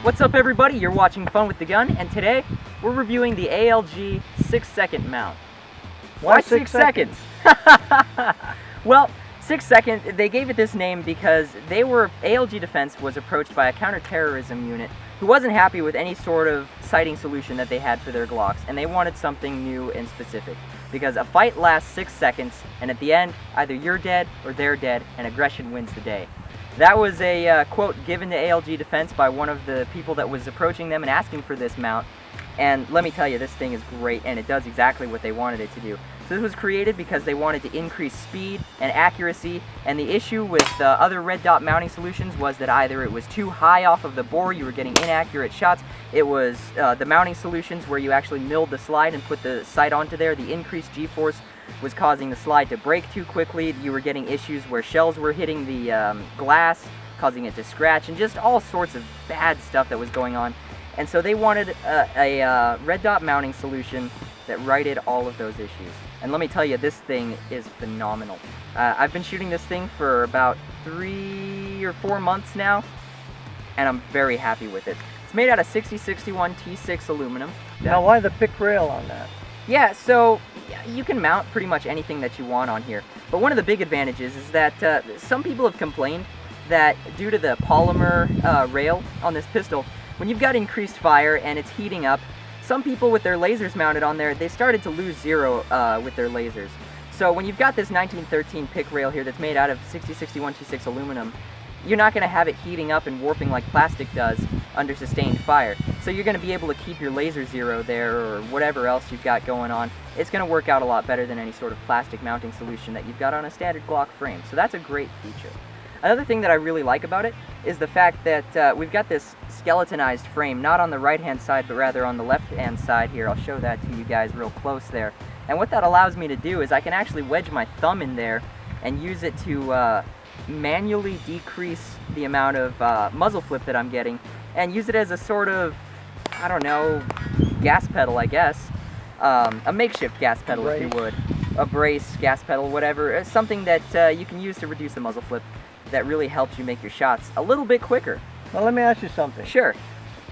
What's up everybody, you're watching Fun with the Gun, and today we're reviewing the ALG 6 Second Mount. Why 6 seconds? Well, 6 Second, they gave it this name because ALG Defense was approached by a counter-terrorism unit who wasn't happy with any sort of sighting solution that they had for their Glocks, and they wanted something new and specific. Because a fight lasts 6 seconds, and at the end, either you're dead or they're dead, and aggression wins the day. That was a quote given to ALG Defense by one of the people that was approaching them and asking for this mount. And let me tell you, this thing is great, and it does exactly what they wanted it to do. So this was created because they wanted to increase speed and accuracy, and the issue with other red dot mounting solutions was that either it was too high off of the bore, you were getting inaccurate shots. It was the mounting solutions where you actually milled the slide and put the sight onto there. The increased G-force was causing the slide to break too quickly. You were getting issues where shells were hitting the glass, causing it to scratch, and just all sorts of bad stuff that was going on. And so they wanted a red dot mounting solution that righted all of those issues. And let me tell you, this thing is phenomenal. I've been shooting this thing for about 3 or 4 months now, and I'm very happy with it. It's made out of 6061 T6 aluminum. Now why the pick rail on that? Yeah, so you can mount pretty much anything that you want on here. But one of the big advantages is that some people have complained that due to the polymer rail on this pistol, when you've got increased fire and it's heating up, some people with their lasers mounted on there, they started to lose zero with their lasers. So when you've got this 1913 pick rail here that's made out of 6061 T6 aluminum, you're not going to have it heating up and warping like plastic does under sustained fire. So you're going to be able to keep your laser zero there or whatever else you've got going on. It's going to work out a lot better than any sort of plastic mounting solution that you've got on a standard Glock frame. So that's a great feature. Another thing that I really like about it is the fact that we've got this skeletonized frame, not on the right-hand side, but rather on the left-hand side here. I'll show that to you guys real close there. And what that allows me to do is I can actually wedge my thumb in there and use it to manually decrease the amount of muzzle flip that I'm getting, and use it as a sort of, I don't know, gas pedal, I guess. A makeshift gas pedal, if you would. A brace, gas pedal, whatever. Something that you can use to reduce the muzzle flip that really helps you make your shots a little bit quicker. Now let me ask you something. Sure.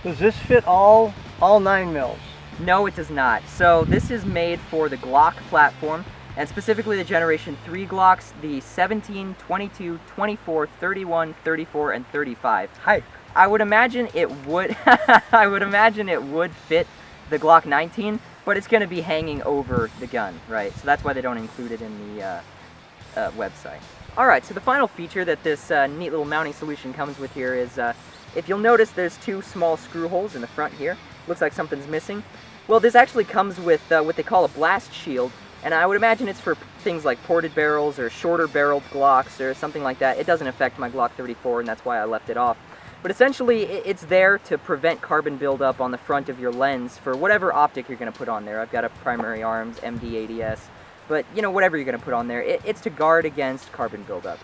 Does this fit all 9 mils? No, it does not. So this is made for the Glock platform, and specifically the Generation 3 Glocks, the 17, 22, 24, 31, 34, and 35. Hype. I would imagine it would I would imagine it would fit the Glock 19, but it's going to be hanging over the gun, right? So that's why they don't include it in the website. Alright, so the final feature that this neat little mounting solution comes with here is, if you'll notice, there's 2 small screw holes in the front here. Looks like something's missing. Well, this actually comes with what they call a blast shield, and I would imagine it's for things like ported barrels or shorter barreled Glocks or something like that. It doesn't affect my Glock 34, and that's why I left it off. But essentially, it's there to prevent carbon buildup on the front of your lens for whatever optic you're going to put on there. I've got a primary arms MD80S. But, you know, whatever you're going to put on there, it's to guard against carbon buildup.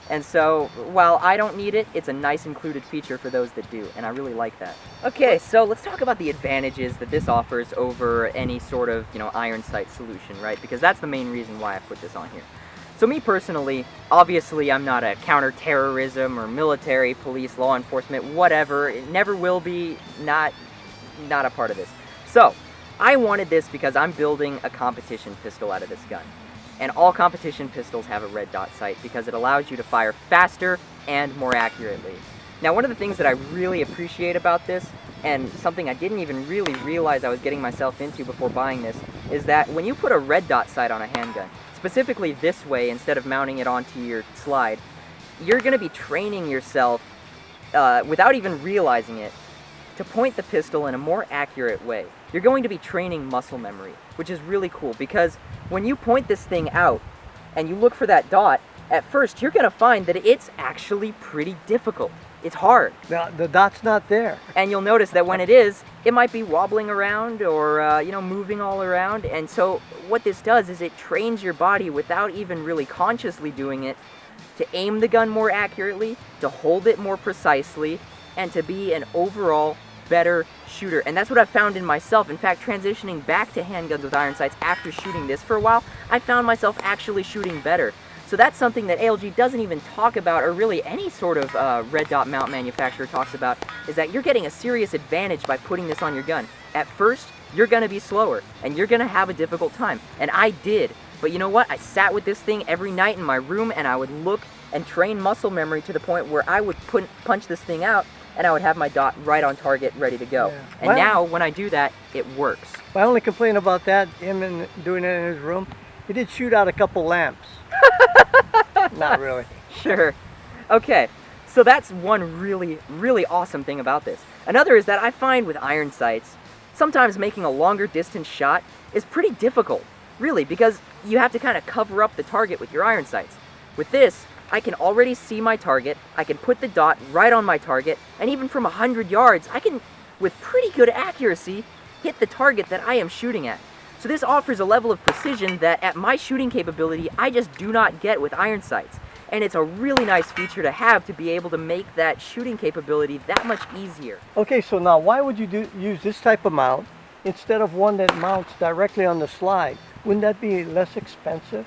And so, while I don't need it, it's a nice included feature for those that do, and I really like that. Okay, so let's talk about the advantages that this offers over any sort of, you know, iron sight solution, right? Because that's the main reason why I put this on here. So me personally, obviously I'm not a counter-terrorism or military, police, law enforcement, whatever. It never will be, not a part of this. So, I wanted this because I'm building a competition pistol out of this gun. And all competition pistols have a red dot sight because it allows you to fire faster and more accurately. Now, one of the things that I really appreciate about this, and something I didn't even really realize I was getting myself into before buying this, is that when you put a red dot sight on a handgun, specifically this way instead of mounting it onto your slide, you're going to be training yourself, without even realizing it, to point the pistol in a more accurate way. You're going to be training muscle memory, which is really cool because when you point this thing out and you look for that dot, at first you're going to find that it's actually pretty difficult. It's hard. Now, the dot's not there. And you'll notice that when it is, it might be wobbling around or, you know, moving all around. And so what this does is it trains your body without even really consciously doing it to aim the gun more accurately, to hold it more precisely, and to be an overall better shooter. And that's what I've found in myself. In fact, transitioning back to handguns with iron sights after shooting this for a while, I found myself actually shooting better. So that's something that ALG doesn't even talk about, or really any sort of red dot mount manufacturer talks about, is that you're getting a serious advantage by putting this on your gun. At first, you're gonna be slower, and you're gonna have a difficult time, and I did. But you know what? I sat with this thing every night in my room, and I would look and train muscle memory to the point where I would punch this thing out, and I would have my dot right on target, ready to go. Yeah. And now, when I do that, it works. My only complaint about that, him and doing it in his room, he did shoot out a couple lamps. Not really. Sure. Okay, so that's one really, really awesome thing about this. Another is that I find with iron sights, sometimes making a longer distance shot is pretty difficult, really, because you have to kind of cover up the target with your iron sights. With this, I can already see my target, I can put the dot right on my target, and even from 100 yards, I can, with pretty good accuracy, hit the target that I am shooting at. So this offers a level of precision that at my shooting capability, I just do not get with iron sights. And it's a really nice feature to have to be able to make that shooting capability that much easier. Okay, so now why would you use this type of mount instead of one that mounts directly on the slide? Wouldn't that be less expensive?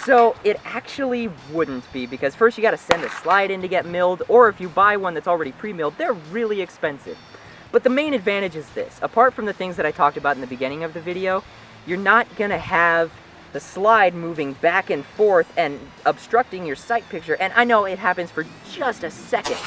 So it actually wouldn't be, because first you got to send a slide in to get milled, or if you buy one that's already pre-milled, they're really expensive. But the main advantage is this: apart from the things that I talked about in the beginning of the video, you're not going to have the slide moving back and forth and obstructing your sight picture. And I know it happens for just a second,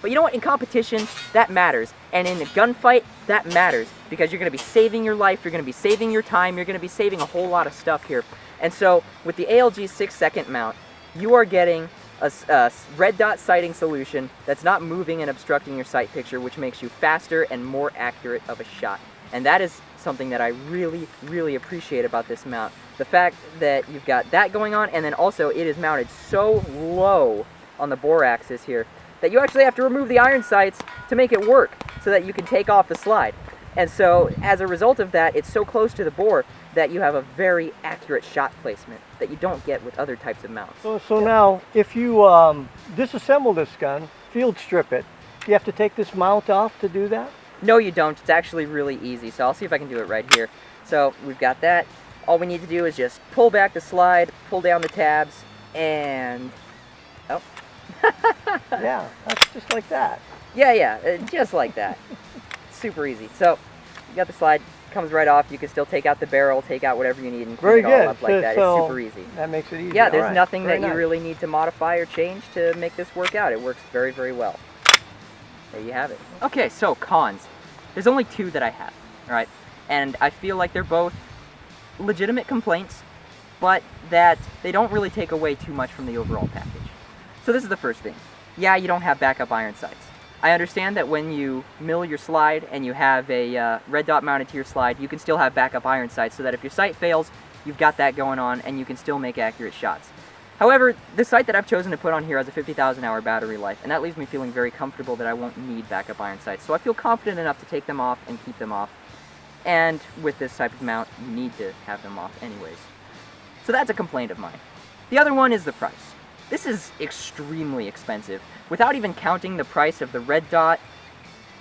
but you know what? In competition, that matters. And in a gunfight, that matters, because you're going to be saving your life, you're going to be saving your time, you're going to be saving a whole lot of stuff here. And so with the ALG 6 Second Mount, you are getting a red dot sighting solution that's not moving and obstructing your sight picture, which makes you faster and more accurate of a shot. And that is something that I really, really appreciate about this mount. The fact that you've got that going on, and then also it is mounted so low on the bore axis here that you actually have to remove the iron sights to make it work so that you can take off the slide. And so as a result of that, it's so close to the bore that you have a very accurate shot placement that you don't get with other types of mounts. So now, if you disassemble this gun, field strip it, you have to take this mount off to do that? No, you don't. It's actually really easy. So I'll see if I can do it right here. So we've got that. All we need to do is just pull back the slide, pull down the tabs, and... oh. Yeah, that's just like that. Yeah, just like that. Super easy. So you got the slide, comes right off. You can still take out the barrel, take out whatever you need, and clean it all up like that. It's super easy. That makes it easy. Yeah, there's nothing that you really need to modify or change to make this work out. It works very, very well. There you have it. Okay, so cons. There's only two that I have, all right? And I feel like they're both legitimate complaints, but that they don't really take away too much from the overall package. So this is the first thing. Yeah, you don't have backup iron sights. I understand that when you mill your slide and you have a red dot mounted to your slide, you can still have backup iron sights so that if your sight fails, you've got that going on and you can still make accurate shots. However, the sight that I've chosen to put on here has a 50,000 hour battery life, and that leaves me feeling very comfortable that I won't need backup iron sights. So I feel confident enough to take them off and keep them off. And with this type of mount, you need to have them off anyways. So that's a complaint of mine. The other one is the price. This is extremely expensive. Without even counting the price of the red dot,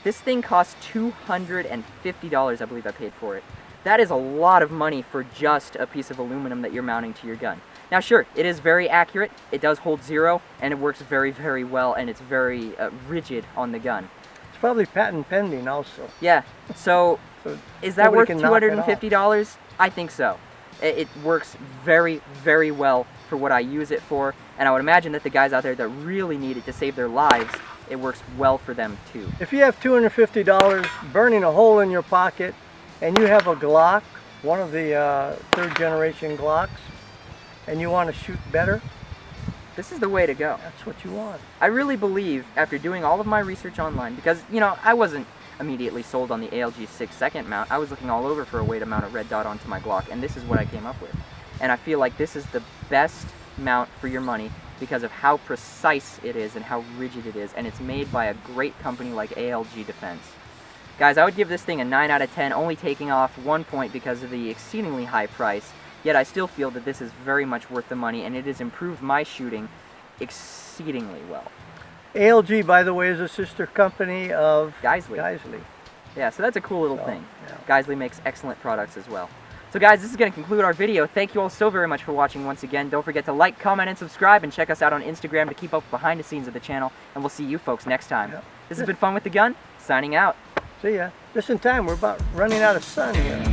this thing costs $250, I believe I paid for it. That is a lot of money for just a piece of aluminum that you're mounting to your gun. Now sure, it is very accurate, it does hold zero, and it works very, very well, and it's very rigid on the gun. It's probably patent pending also. Yeah, so is that worth $250? I think so. It works very, very well for what I use it for, and I would imagine that the guys out there that really need it to save their lives, it works well for them too. If you have $250 burning a hole in your pocket, and you have a Glock, one of the third generation Glocks, and you want to shoot better, this is the way to go. That's what you want. I really believe, after doing all of my research online, because, you know, I wasn't immediately sold on the ALG 6 Second Mount. I was looking all over for a way to mount a red dot onto my Glock, and this is what I came up with. And I feel like this is the best mount for your money because of how precise it is and how rigid it is, and it's made by a great company like ALG Defense. Guys, I would give this thing a 9 out of 10, only taking off 1 point because of the exceedingly high price, yet I still feel that this is very much worth the money, and it has improved my shooting exceedingly well. ALG, by the way, is a sister company of Geisley. Geisley. Yeah, so that's a cool little thing. Yeah. Geisley makes excellent products as well. So guys, this is going to conclude our video. Thank you all so very much for watching once again. Don't forget to like, comment, and subscribe, and check us out on Instagram to keep up behind the scenes of the channel. And we'll see you folks next time. Yep. This has been Fun with the Gun, signing out. See ya. Just in time, we're about running out of sun here.